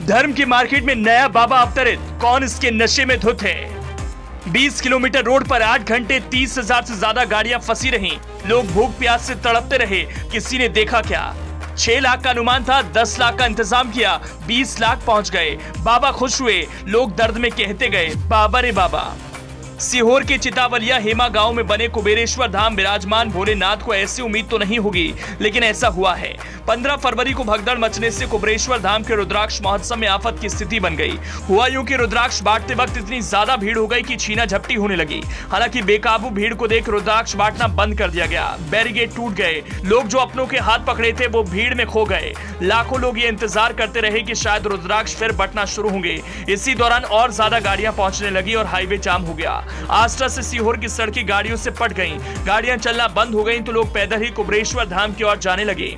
धर्म की मार्केट में नया बाबा अवतरित, कौन इसके नशे में धुत है। 20 किलोमीटर रोड पर 8 घंटे 30,000 से ज्यादा गाड़ियां फंसी रहीं। लोग भूख प्यास से तड़पते रहे, किसी ने देखा क्या। 6 लाख का अनुमान था, 10 लाख का इंतजाम किया, 20 लाख पहुंच गए। बाबा खुश हुए, लोग दर्द में कहते गए, बाबा रे बाबा। सीहोर के चितावलिया हेमा गांव में बने कुबेरेश्वर धाम विराजमान भोलेनाथ को ऐसी उम्मीद तो नहीं होगी, लेकिन ऐसा हुआ है। 15 फरवरी को भगदड़ मचने से कुबेरेश्वर धाम के रुद्राक्ष महोत्सव में आफत की स्थिति बन गई। हुआ यूं कि रुद्राक्ष बांटते वक्त इतनी ज्यादा भीड़ हो गई कि छीना झपटी होने लगी। हालांकि बेकाबू भीड़ को देख रुद्राक्ष बांटना बंद कर दिया गया। बैरिकेड टूट गए, लोग जो अपनों के हाथ पकड़े थे वो भीड़ में खो गए। लाखों लोग ये इंतजार करते रहे कि शायद रुद्राक्ष फिर बंटना शुरू होंगे। इसी दौरान और ज्यादा गाड़ियां पहुंचने लगी और हाईवे जाम हो गया। आस्था से सीहोर की सड़कें गाड़ियों से पट गईं। गाड़ियां चलना बंद हो गईं तो लोग पैदल ही कुबेरेश्वर धाम की ओर जाने लगे।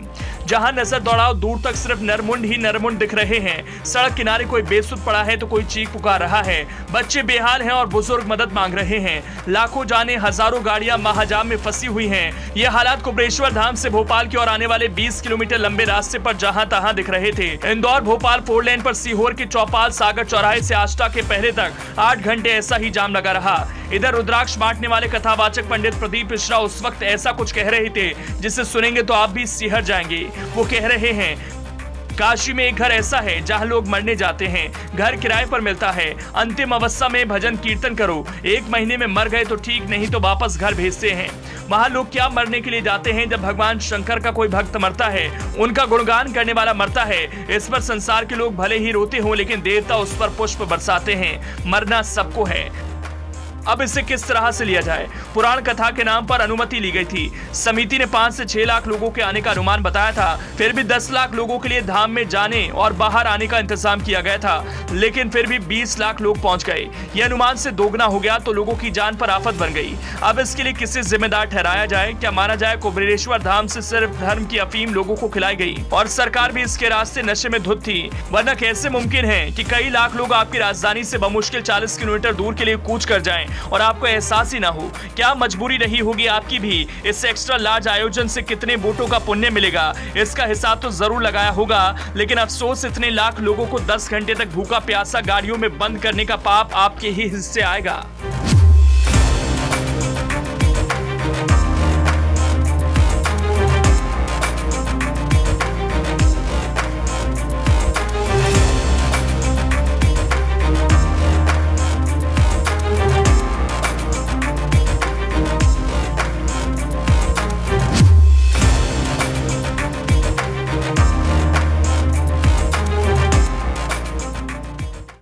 जहां नजर दौड़ाओ दूर तक सिर्फ नरमुंड ही नरमुंड दिख रहे हैं। सड़क किनारे कोई बेसुध पड़ा है तो कोई चीख पुकार रहा है। बच्चे बेहाल हैं और बुजुर्ग मदद मांग रहे हैं। लाखों जाने हजारों गाड़ियां महाजाम में फंसी हुई हैं। ये हालात कुबेरेश्वर धाम से भोपाल की ओर आने वाले 20 किलोमीटर लंबे रास्ते पर जहां तहां दिख रहे थे। इंदौर भोपाल 4 लेन पर सीहोर के चौपाल सागर चौराहे से आष्टा के पहले तक 8 घंटे ऐसा ही जाम लगा रहा। इधर रुद्राक्ष बांटने वाले कथावाचक पंडित प्रदीप मिश्रा उस वक्त ऐसा कुछ कह रहे थे जिसे सुनेंगे तो आप भी सिहर जाएंगे। वो कह रहे हैं, काशी में एक घर ऐसा है जहां लोग मरने जाते हैं, घर किराए पर मिलता है। अंतिम अवस्था में भजन कीर्तन करो, 1 महीने में मर गए तो ठीक, नहीं तो वापस घर भेजते हैं। वहां लोग क्या मरने के लिए जाते हैं। जब भगवान शंकर का कोई भक्त मरता है, उनका गुणगान करने वाला मरता है, इस पर संसार के लोग भले ही रोते हों लेकिन देवता उस पर पुष्प बरसाते हैं। मरना सबको है। अब इसे किस तरह से लिया जाए। पुराण कथा के नाम पर अनुमति ली गई थी। समिति ने 5 से 6 लाख लोगों के आने का अनुमान बताया था। फिर भी 10 लाख लोगों के लिए धाम में जाने और बाहर आने का इंतजाम किया गया था, लेकिन फिर भी 20 लाख लोग पहुंच गए। यह अनुमान से दोगुना हो गया तो लोगों की जान पर आफत बन गई। अब इसके लिए किसे जिम्मेदार ठहराया जाए। क्या माना जाए कुबेरेश्वर धाम से सिर्फ धर्म की अफीम लोगों को खिलाई गई और सरकार भी इसके रास्ते नशे में धुत थी। वरना कैसे मुमकिन है कि कई लाख लोग आपकी राजधानी से बमुश्किल 40 किलोमीटर दूर के लिए कूच कर जाएं और आपको एहसास ही ना हो। क्या मजबूरी रही होगी आपकी भी। इस एक्स्ट्रा लार्ज आयोजन से कितने वोटों का पुण्य मिलेगा, इसका हिसाब तो जरूर लगाया होगा। लेकिन अफसोस, इतने लाख लोगों को 10 घंटे तक भूखा प्यासा गाड़ियों में बंद करने का पाप आपके ही हिस्से आएगा।